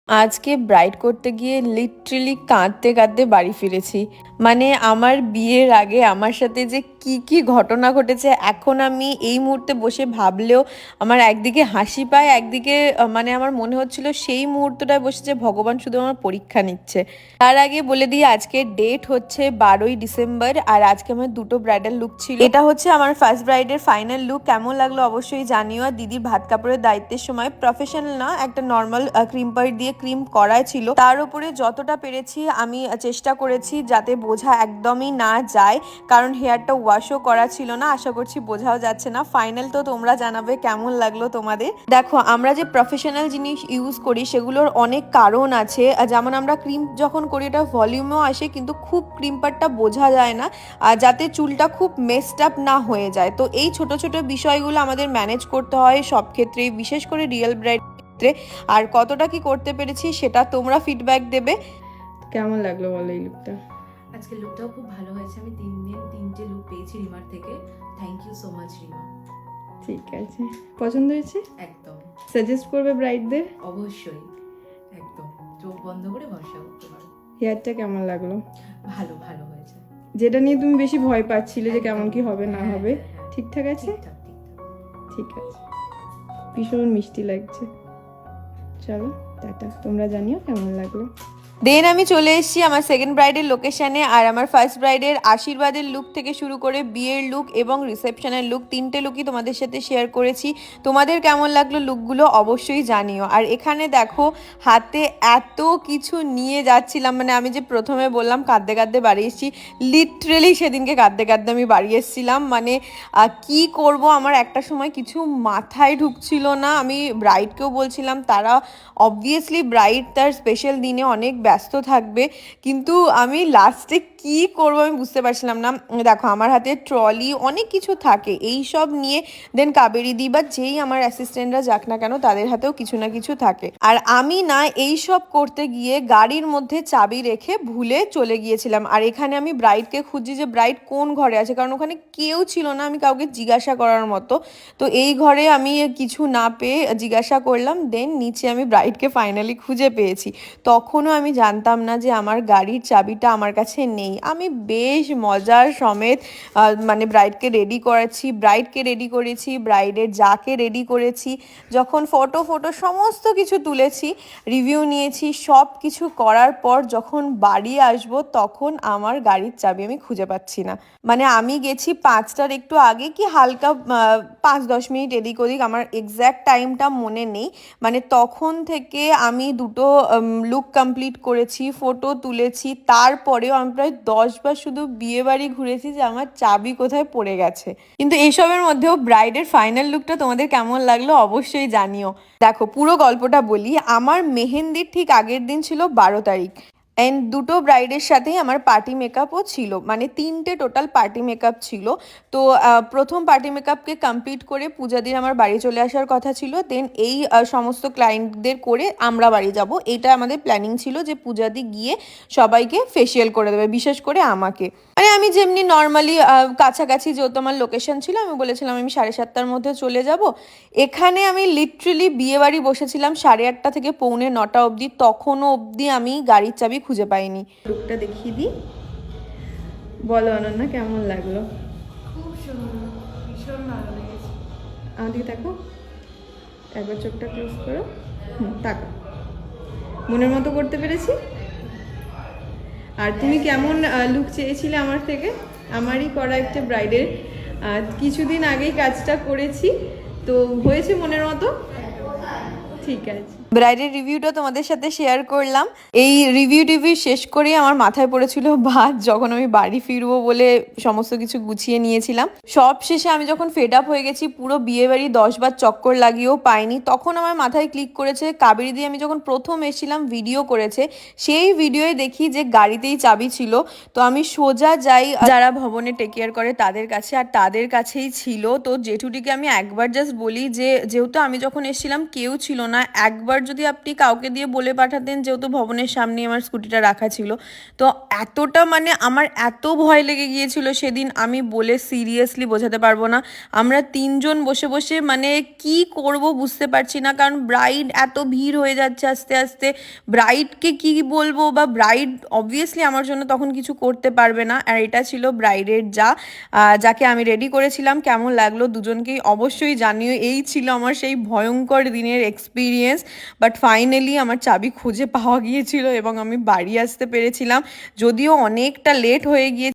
আজকে ব্রাইড করতে গিয়ে লিটারেলি কাঁদতে কাঁদতে বাড়ি ফিরেছি। মানে আমার বিয়ের আগে আমার সাথে যে কি কি ঘটনা ঘটেছে, এখন আমি এই মুহূর্তে বসে ভাবলেও আমার একদিকে হাসি পায়, একদিকে মানে আমার মনে হচ্ছিল সেই মুহূর্তটায় বসে যে ভগবান শুধু আমার পরীক্ষা নিচ্ছে। তার আগে বলে দিই, আজকে ডেট হচ্ছে 12ই ডিসেম্বর, আর আজকে আমার দুটো ব্রাইডাল লুক ছিল। এটা হচ্ছে আমার ফার্স্ট ব্রাইডের ফাইনাল লুক। কেমন লাগলো অবশ্যই জানিও। আর দিদির ভাত কাপড়ের দায়িত্বের সময় প্রফেশনাল না, একটা নর্মাল ক্রিম পাউডার দিয়ে ক্রিম করাই ছিল। তার উপরে যতটা পেরেছি আমি চেষ্টা করেছি যাতে বোঝা একদমই না যায়, কারণ হেয়ারটা ওয়াশও করা ছিল না। আশা করছি বোঝাও যাচ্ছে না। ফাইনাল তো তোমরা জানাবে কেমন লাগলো তোমাদের। দেখো, আমরা যে প্রফেশনাল জিনিস ইউজ করি সেগুলোর অনেক কারণ আছে। যেমন আমরা ক্রিম যখন করি এটা ভলিউমেও আসে, কিন্তু খুব ক্রিম পাউডারটা বোঝা যায় না, যাতে চুলটা খুব মেসড আপ না হয়ে যায়। তো এই ছোট ছোট বিষয়গুলো আমাদের ম্যানেজ করতে হয় সব ক্ষেত্রেই, বিশেষ করে রিয়েল ব্রাইড ক্ষেত্রে। আর কতটা কি করতে পেরেছি সেটা তোমরা ফিডব্যাক দেবে। কেমন লাগলো বলো এই লুকটা? আজকে লুকটাও খুব ভালো হয়েছে। আমি 3 দিন 3টে লুক পেয়েছি রিমার থেকে। Thank you so much Rima. ঠিক আছে, পছন্দ হয়েছে? একদম সাজেস্ট করবে ব্রাইডদের? অবশ্যই, একদম চোখ বন্ধ করে ভরসা করতে পারো। হেয়ারটা কেমন লাগলো? ভালো ভালো হয়েছে। যেটা নিয়ে তুমি বেশি ভয় পাচ্ছিলে যে কেমন কি হবে না হবে, ঠিকঠাক আছে? ঠিক আছে, ভীষণ মিষ্টি লাগছে। চলো টাটা, তোমরা জানিও কেমন লাগলো। দেন আমি চলে এসেছি আমার সেকেন্ড ব্রাইডের লোকেশানে। আর আমার ফার্স্ট ব্রাইডের আশীর্বাদের লুক থেকে শুরু করে বিয়ের লুক এবং রিসেপশনের লুক, 3টে লুকই তোমাদের সাথে শেয়ার করেছি। তোমাদের কেমন লাগলো লুকগুলো অবশ্যই জানিও। আর এখানে দেখো, হাতে এত কিছু নিয়ে যাচ্ছিলাম, মানে আমি যে প্রথমে বললাম কাঁদতে কাঁদতে বাড়ি এসেছি, লিটারেলি সেদিনকে কাঁদতে কাঁদতে আমি বাড়ি এসেছিলাম। মানে কি করব আমার একটা সময় কিছু মাথায় ঢুকছিল না। আমি ব্রাইডকেও বলছিলাম, তারা অবভিয়াসলি ব্রাইড তার স্পেশাল দিনে অনেক ব্যস্ত থাকবে, কিন্তু আমি লাস্টে কি করবো আমি বুঝতে পারছিলাম না। দেখো, আমার হাতে ট্রলি অনেক কিছু থাকে এই সব নিয়ে, দেন কাবেরী দি বা যেই আমার অ্যাসিস্ট্যান্টরা যাক না কেন তাদের হাতেও কিছু না কিছু থাকে। আর আমি না এই সব করতে গিয়ে গাড়ির মধ্যে চাবি রেখে ভুলে চলে গিয়েছিলাম। আর এখানে আমি ব্রাইডকে খুঁজি যে ব্রাইড কোন ঘরে আছে, কারণ ওখানে কেউ ছিল না আমি কাউকে জিজ্ঞাসা করার মতো। তো এই ঘরে আমি কিছু না পেয়ে জিজ্ঞাসা করলাম, দেন নিচে আমি ব্রাইডকে ফাইনালি খুঁজে পেয়েছি। তখনও আমি জানতাম না যে আমার গাড়ির চাবিটা আমার কাছে নেই। আমি বেশ মজার সমেত মানে ব্রাইডকে রেডি করেছি, ব্রাইডের যাকে রেডি করেছি, যখন ফটো সমস্ত কিছু তুলেছি, রিভিউ নিয়েছি, সব কিছু করার পর যখন বাড়ি আসব তখন আমার গাড়ির চাবি আমি খুঁজে পাচ্ছি না। মানে আমি গেছি 5টার একটু আগে, কি হালকা 5-10 মিনিট এদিক ওদিক, আমার এক্স্যাক্ট টাইমটা মনে নেই। মানে তখন থেকে আমি দুটো লুক কমপ্লিট করেছি, ফটো তুলেছি, তারপরেও আমি প্রায় 10বার শুধু বিয়ে বাড়ি ঘুরেছি যে আমার চাবি কোথায় পড়ে গেছে। কিন্তু এইসবের মধ্যেও ব্রাইডের ফাইনাল লুকটা তোমাদের কেমন লাগলো অবশ্যই জানিও। দেখো, পুরো গল্পটা বলি। আমার মেহেন্দির ঠিক আগের দিন ছিল 12 তারিখ, অ্যান্ড দুটো ব্রাইডের সাথেই আমার পার্টি মেকআপও ছিল, মানে 3টে টোটাল পার্টি মেকআপ ছিল। তো প্রথম পার্টি মেকআপকে কমপ্লিট করে পূজাদির আমার বাড়ি চলে আসার কথা ছিল। দেন এই সমস্ত ক্লায়েন্টদের করে আমরা বাড়ি যাব, এটা আমাদের প্ল্যানিং ছিল যে পূজাদি গিয়ে সবাইকে ফেসিয়াল করে দেবে, বিশেষ করে আমাকে। মানে আমি যেমনি নর্মালি কাছাকাছি যেহেতু আমার লোকেশন ছিল, আমি বলেছিলাম আমি 7:30টার মধ্যে চলে যাব। এখানে আমি লিটারেলি বিয়ে বাড়ি বসেছিলাম 8:30 থেকে 8:45 অবধি, তখনও অবধি আমি গাড়ির চাবি খুঁজে পাইনি। লুকটা দেখিয়ে দিই, বলো অনন্যা কেমন লাগলো? খুব সুন্দর, ভীষণ ভালো লেগেছে। আমাদের দেখো, একবার চোখটা ক্লোজ করো, তাকো। মনের মতো করতে পেরেছি? আর তুমি কেমন লুক চেয়েছিলে আমার থেকে? আমারই করা একটা ব্রাইডের কিছুদিন আগেই কাজটা করেছি, তো হয়েছে মনের মতো? ঠিক আছে, ব্রাইডের রিভিউটা তোমাদের সাথে শেয়ার করলাম। এই রিভিউ শেষ করেই আমার মাথায় পড়েছিল ভাত, যখন আমি বাড়ি ফিরবো বলে সমস্ত কিছু গুছিয়ে নিয়েছিলাম। সব শেষে আমি যখন ফেড আপ হয়ে গেছি, পুরো বিয়ে বাড়ি 10বার চক্কর লাগিয়েও পাইনি, তখন আমার মাথায় ক্লিক করেছে কাবেরী দিয়ে আমি যখন প্রথম এসেছিলাম ভিডিও করেছে, সেই ভিডিওয়ে দেখি যে গাড়িতেই চাবি ছিল। তো আমি সোজা যাই যারা ভবনে টেক কেয়ার করে তাদের কাছে, আর তাদের কাছেই ছিল। তো জেঠুটিকে আমি একবার জাস্ট বলি যে যেহেতু আমি যখন এসেছিলাম কেউ ছিল না, একবার নাম্বার যদি আপনি কাউকে দিয়ে বলে পাঠাতেন, যেহেতু ভবনের সামনে আমার স্কুটিটা রাখা ছিল, তো এতটা মানে আমার এত ভয় লেগে গিয়েছিল সেদিন, আমি বলে সিরিয়াসলি বোঝাতে পারবো না। আমরা তিনজন বসে বসে মানে কি করব বুঝতে পারছি না, কারণ ব্রাইড এত ভিড় হয়ে যাচ্ছে আস্তে আস্তে, ব্রাইডকে কি বলবো, বা ব্রাইড অবভিয়াসলি আমার জন্য তখন কিছু করতে পারবে না। আর এটা ছিল ব্রাইডের যাকে আমি রেডি করেছিলাম। কেমন লাগলো দুজনকেই অবশ্যই জানিও। এই ছিল আমার সেই ভয়ঙ্কর দিনের এক্সপিরিয়েন্স। বাট ফাইনালি আমার চাবি খুঁজে পাওয়া গিয়েছিল এবং আমি বাড়ি আসতে পেরেছিলাম, যদিও অনেকটা লেট হয়ে গিয়ে